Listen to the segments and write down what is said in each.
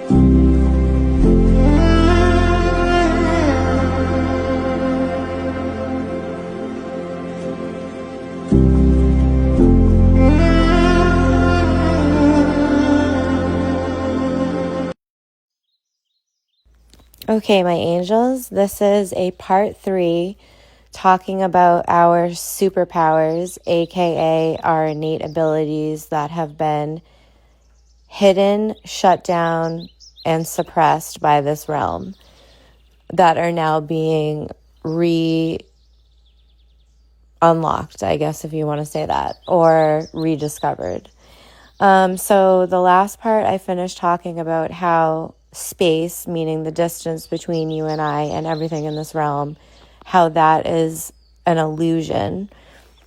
Okay, my angels, this is a part 3 talking about our superpowers, aka our innate abilities that have been hidden, shut down, and suppressed by this realm that are now being unlocked, I guess, if you want to say that, or rediscovered. So the last part I finished talking about how space, meaning the distance between you and I and everything in this realm, how that is an illusion.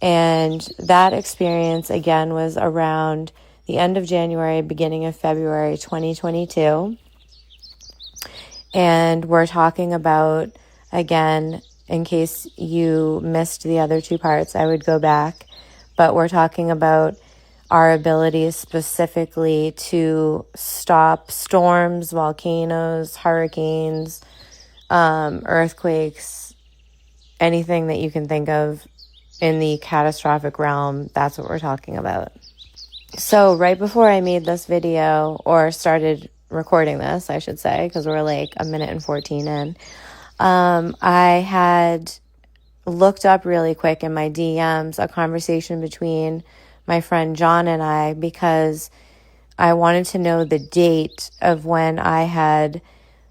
And that experience, again, was around the end of January, beginning of February 2022. And we're talking about, again, in case you missed the other 2 parts, I would go back. But we're talking about our abilities specifically to stop storms, volcanoes, hurricanes, earthquakes, anything that you can think of in the catastrophic realm. That's what we're talking about. So right before I made this video, or started recording this, I should say, because we're like a minute and 14 in, I had looked up really quick in my DMs a conversation between my friend John and I, because I wanted to know the date of when I had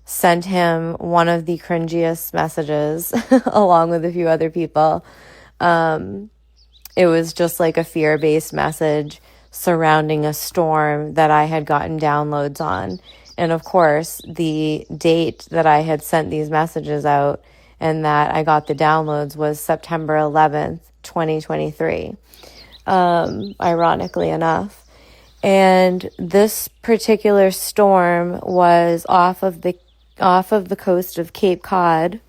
sent him one of the cringiest messages along with a few other people. It was just like a fear-based message surrounding a storm that I had gotten downloads on. And of course, the date that I had sent these messages out and that I got the downloads was September 11th, 2023. Ironically enough. And this particular storm was off of the coast of Cape Cod.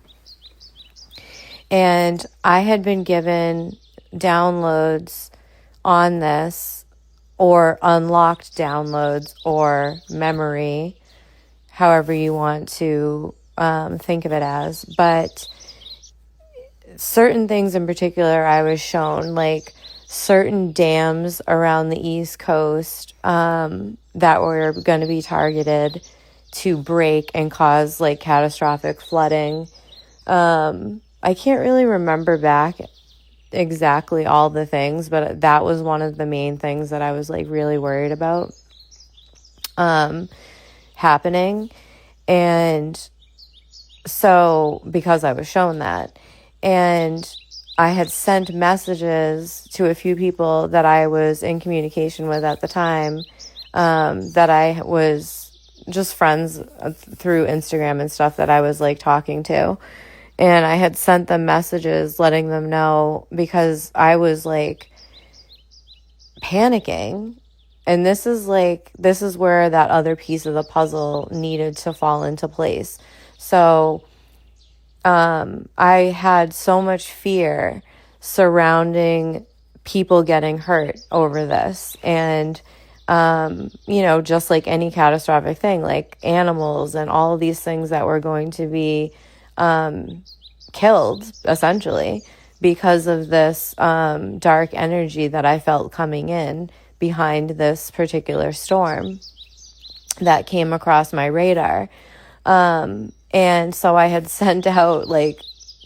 And I had been given downloads on this, or unlocked downloads, or memory, however you want to think of it as. But certain things in particular I was shown, like certain dams around the East Coast that were going to be targeted to break and cause like catastrophic flooding. I can't really remember back exactly all the things, but that was one of the main things that I was like really worried about happening. And so, because I was shown that, and I had sent messages to a few people that I was in communication with at the time, that I was just friends through Instagram and stuff that I was like talking to. And I had sent them messages letting them know, because I was like panicking. And this is where that other piece of the puzzle needed to fall into place. So I had so much fear surrounding people getting hurt over this. And, just like any catastrophic thing, like animals and all of these things that were going to be killed, essentially, because of this dark energy that I felt coming in behind this particular storm that came across my radar. And so I had sent out like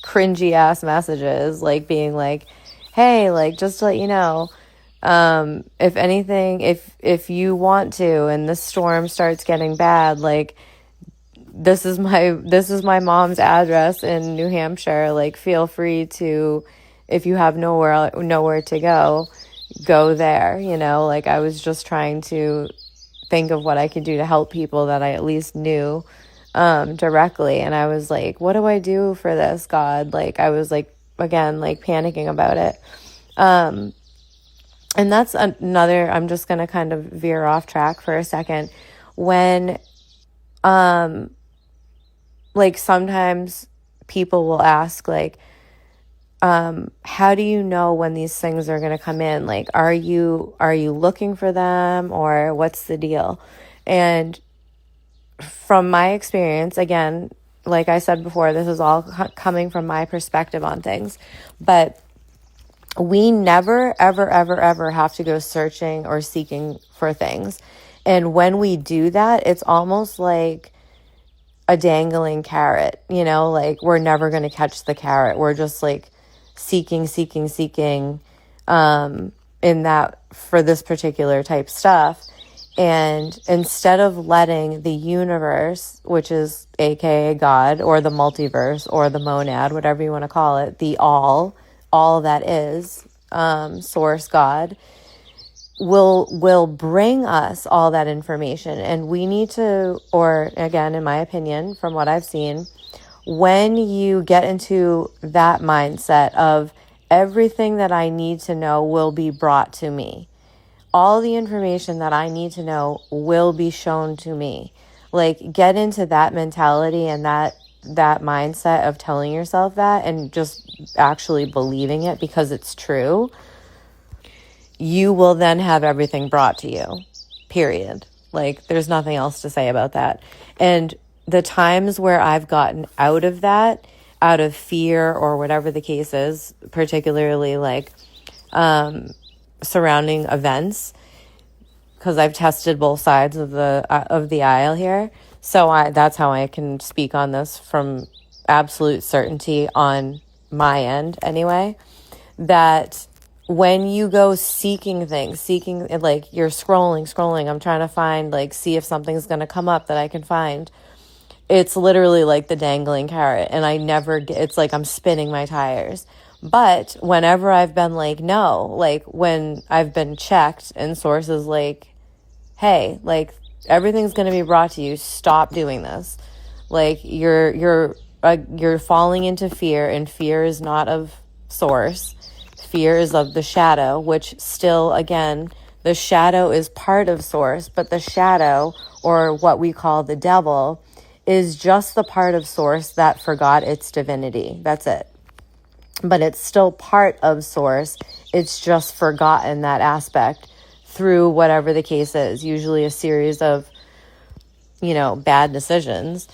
cringy ass messages, like being like, hey, like, just to let you know, if anything, if you want to, and this storm starts getting bad, like, this is my mom's address in New Hampshire. Like, feel free to, if you have nowhere to go there, like I was just trying to think of what I could do to help people that I at least knew directly. And I was like, what do I do for this, God? Like, I was like, again, like panicking about it. And that's another, I'm just going to kind of veer off track for a second. When, like sometimes people will ask, like, how do you know when these things are going to come in? Like, are you looking for them, or what's the deal? And from my experience, again, like I said before, this is all coming from my perspective on things, but we never, ever, ever, ever have to go searching or seeking for things. And when we do that, it's almost like a dangling carrot, like we're never going to catch the carrot. We're just like seeking, in that for this particular type stuff. And instead of letting the universe, which is AKA God or the multiverse or the monad, whatever you want to call it, the all that is, source God, will bring us all that information. And we need to, or again, in my opinion, from what I've seen, when you get into that mindset of everything that I need to know will be brought to me, all the information that I need to know will be shown to me. Like, get into that mentality and that mindset of telling yourself that and just actually believing it because it's true. You will then have everything brought to you, period. Like, there's nothing else to say about that. And the times where I've gotten out of that, out of fear or whatever the case is, particularly like surrounding events, because I've tested both sides of the aisle here. So that's how I can speak on this from absolute certainty on my end anyway, that when you go seeking like you're scrolling, I'm trying to find, like, see if something's going to come up that I can find. It's literally like the dangling carrot, and it's like I'm spinning my tires. But whenever I've been like, no, like when I've been checked and sources like, hey, like everything's going to be brought to you, stop doing this. Like you're falling into fear, and fear is not of source. Fear is of the shadow, which still, again, the shadow is part of source, but the shadow, or what we call the devil, is just the part of source that forgot its divinity. That's it. But it's still part of source. It's just forgotten that aspect through whatever the case is, usually a series of, bad decisions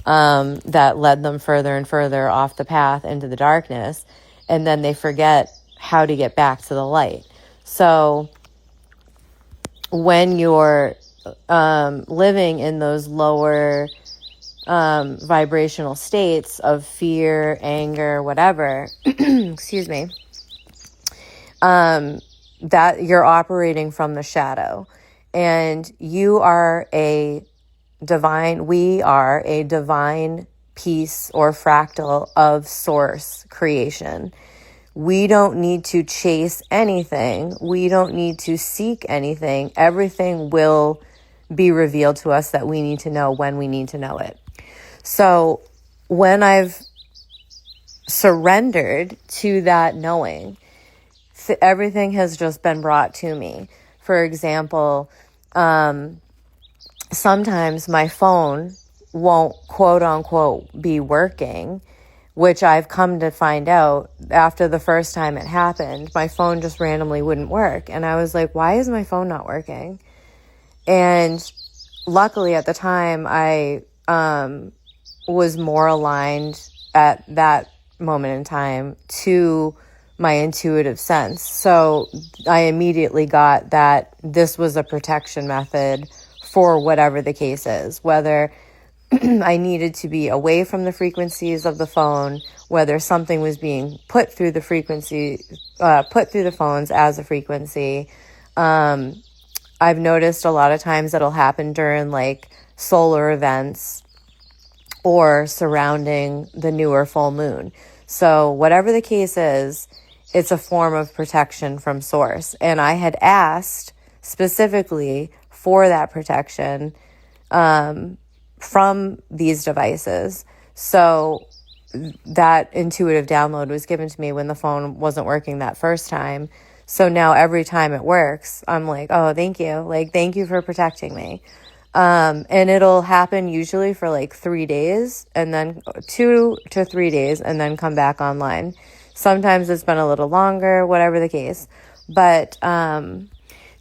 that led them further and further off the path into the darkness. And then they forget how to get back to the light. So when you're living in those lower vibrational states of fear, anger, whatever, excuse me, that you're operating from the shadow, and we are a divine piece or fractal of source creation. We don't need to chase anything. We don't need to seek anything. Everything will be revealed to us that we need to know when we need to know it. So when I've surrendered to that knowing, everything has just been brought to me. For example, sometimes my phone won't, quote unquote, be working, which I've come to find out after the first time it happened. My phone just randomly wouldn't work. And I was like, why is my phone not working? And luckily at the time, I was more aligned at that moment in time to my intuitive sense. So I immediately got that this was a protection method for whatever the case is, whether I needed to be away from the frequencies of the phone, whether something was being put through the phones as a frequency. I've noticed a lot of times that'll happen during like solar events or surrounding the new or full moon. So whatever the case is, it's a form of protection from source. And I had asked specifically for that protection from these devices. So that intuitive download was given to me when the phone wasn't working that first time. So now every time it works, I'm like, oh, thank you. Like, thank you for protecting me. And it'll happen usually for like 3 days, and then 2 to 3 days, and then come back online. Sometimes it's been a little longer, whatever the case. But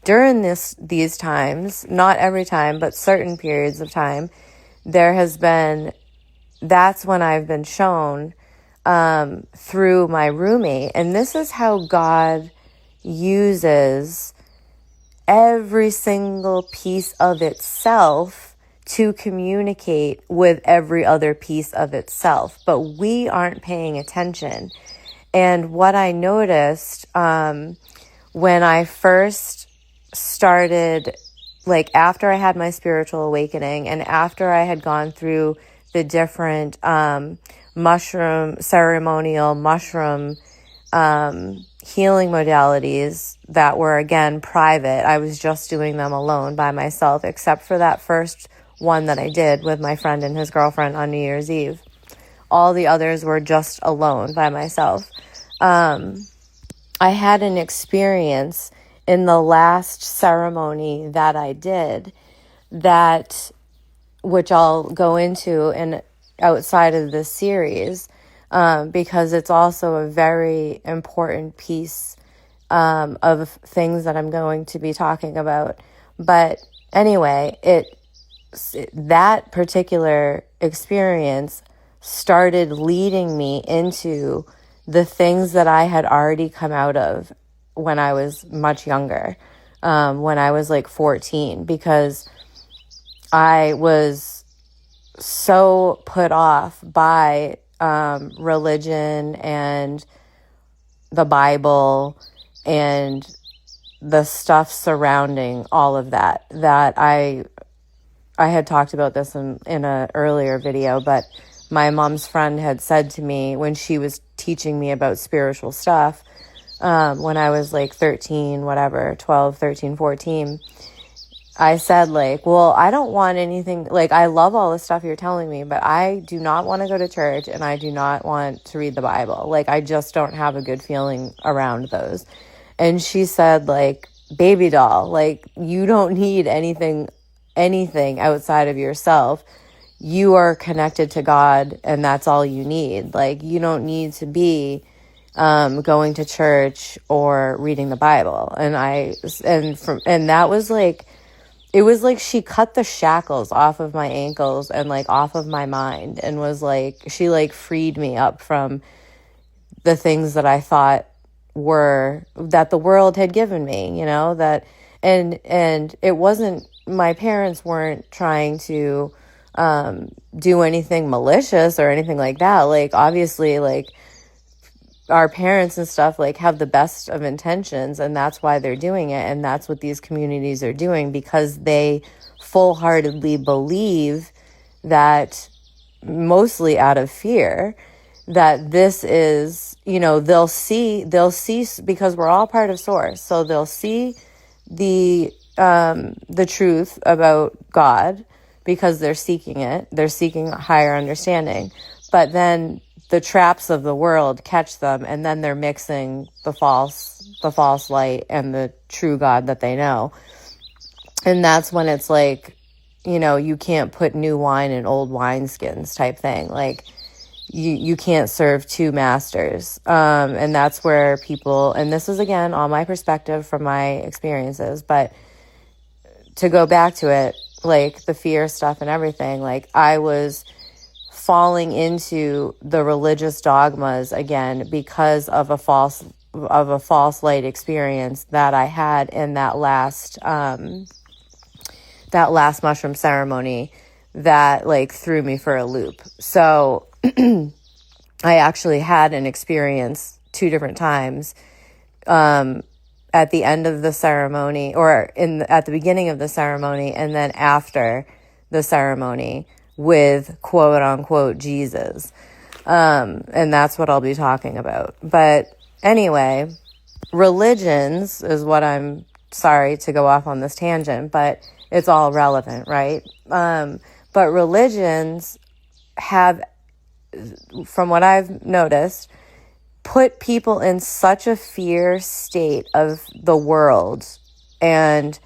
during these times, not every time, but certain periods of time, that's when I've been shown through my roommate. And this is how God uses every single piece of itself to communicate with every other piece of itself. But we aren't paying attention. And what I noticed when I first started, like after I had my spiritual awakening and after I had gone through the different ceremonial mushroom healing modalities that were, again, private. I was just doing them alone by myself, except for that first one that I did with my friend and his girlfriend on New Year's Eve. All the others were just alone by myself. I had an experience in the last ceremony that I did which I'll go into outside of this series, because it's also a very important piece of things that I'm going to be talking about. But anyway, that particular experience started leading me into the things that I had already come out of when I was much younger, when I was like 14, because I was so put off by religion and the Bible and the stuff surrounding all of that I had talked about this in an earlier video, but my mom's friend had said to me when she was teaching me about spiritual stuff, when I was like 12, 13, 14, I said, like, well, I don't want anything, like, I love all the stuff you're telling me, but I do not want to go to church and I do not want to read the Bible. Like, I just don't have a good feeling around those. And she said, like, baby doll, like, you don't need anything outside of yourself. You are connected to God and that's all you need. Like, you don't need to be going to church or reading the Bible. And that was like, it was like she cut the shackles off of my ankles and like off of my mind, and was like, she like freed me up from the things that I thought that the world had given me, and it wasn't, my parents weren't trying to do anything malicious or anything like that. Like, obviously, like, our parents and stuff like have the best of intentions, and that's why they're doing it. And that's what these communities are doing, because they full-heartedly believe that, mostly out of fear, that this is, they'll see because we're all part of Source. So they'll see the truth about God because they're seeking it. They're seeking higher understanding. But then the traps of the world catch them, and then they're mixing the false light and the true God that they know. And that's when it's like, you can't put new wine in old wineskins type thing. Like, you can't serve two masters. And that's where people, and this is again all my perspective from my experiences, but to go back to it, like the fear stuff and everything, like I was falling into the religious dogmas again because of a false light experience that I had in that last mushroom ceremony that like threw me for a loop. So I actually had an experience 2 different times at the end of the ceremony, or at the beginning of the ceremony, and then after the ceremony, with quote unquote Jesus. And that's what I'll be talking about. But anyway, religions is what I'm sorry to go off on this tangent, but it's all relevant, right? But religions have, from what I've noticed, put people in such a fear state of the world, and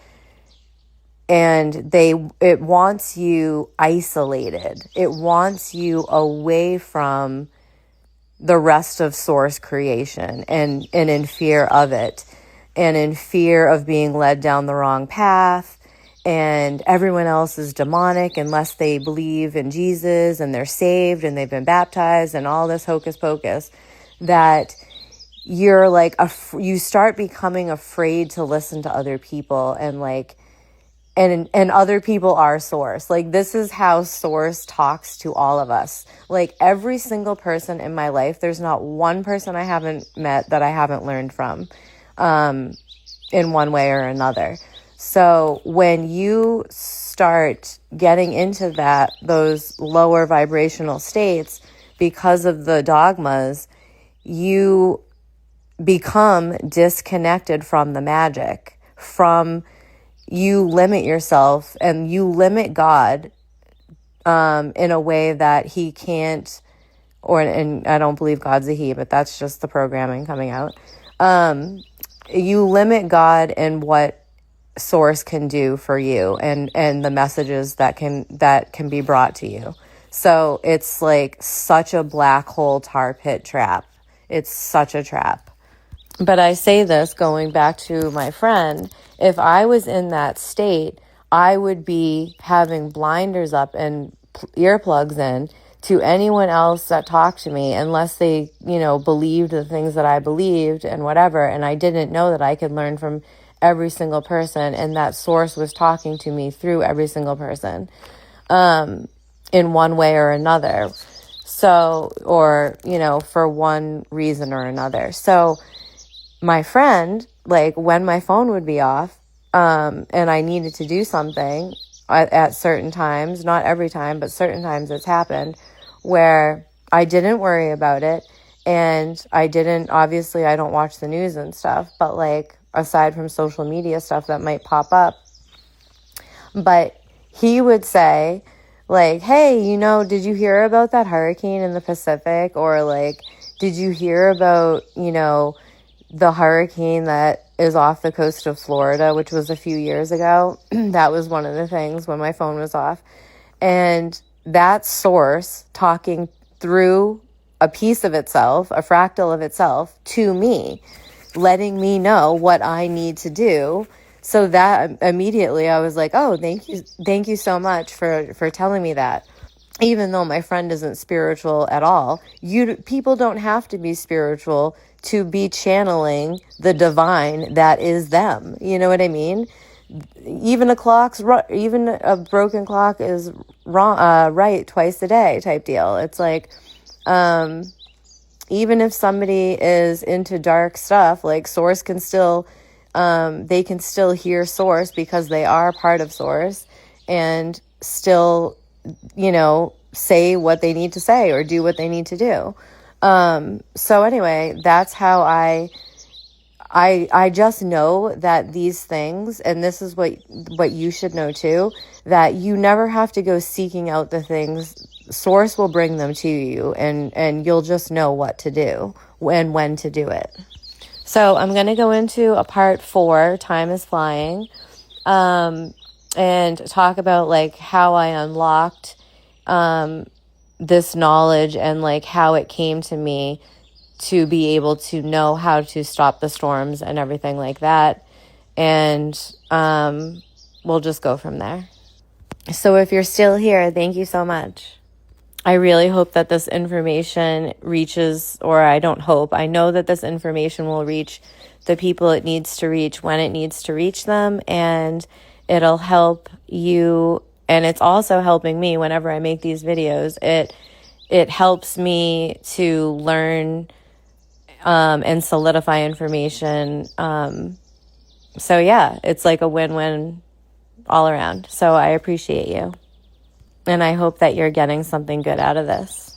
it wants you isolated. It wants you away from the rest of Source creation, and in fear of it, and in fear of being led down the wrong path, and everyone else is demonic unless they believe in Jesus and they're saved and they've been baptized and all this hocus pocus, that you're like, you start becoming afraid to listen to other people, and like, and other people are source. Like, this is how source talks to all of us. Like, every single person in my life, there's not one person I haven't met that I haven't learned from, in one way or another. So when you start getting into those lower vibrational states because of the dogmas, you become disconnected from the magic, you limit yourself and you limit God in a way that he can't, and I don't believe God's a he, but that's just the programming coming out. You limit God and what source can do for you, and the messages that can be brought to you. So it's like such a black hole tar pit trap. It's such a trap. But I say this going back to my friend, if I was in that state, I would be having blinders up and earplugs in to anyone else that talked to me, unless they, believed the things that I believed and whatever. And I didn't know that I could learn from every single person, and that source was talking to me through every single person, in one way or another. So, or, for one reason or another. So my friend, like, when my phone would be off, and I needed to do something at certain times, not every time, but certain times it's happened, where I didn't worry about it. And obviously I don't watch the news and stuff, but like, aside from social media stuff that might pop up, but he would say, like, hey, did you hear about that hurricane in the Pacific? Or like, did you hear about, the hurricane that is off the coast of Florida, which was a few years ago? That was one of the things when my phone was off. And that source talking through a piece of itself, a fractal of itself, to me, letting me know what I need to do. So that immediately I was like, oh, thank you so much for telling me that. Even though my friend isn't spiritual at all, people don't have to be spiritual to be channeling the divine that is them. You know what I mean? Even a broken clock is wrong, right twice a day type deal. It's like, even if somebody is into dark stuff, like source can still, they can still hear source because they are part of source, and still, say what they need to say or do what they need to do. So anyway, that's how I just know that these things, and this is what you should know too, that you never have to go seeking out the things. Source will bring them to you, and you'll just know what to do and when to do it. So I'm going to go into a part 4, time is flying, and talk about like how I unlocked this knowledge, and like how it came to me to be able to know how to stop the storms and everything like that. And we'll just go from there. So if you're still here, thank you so much. I really hope that this information reaches, or I don't hope, I know that this information will reach the people it needs to reach when it needs to reach them, and it'll help you. And it's also helping me whenever I make these videos. It helps me to learn and solidify information. So yeah, it's like a win-win all around. So I appreciate you. And I hope that you're getting something good out of this.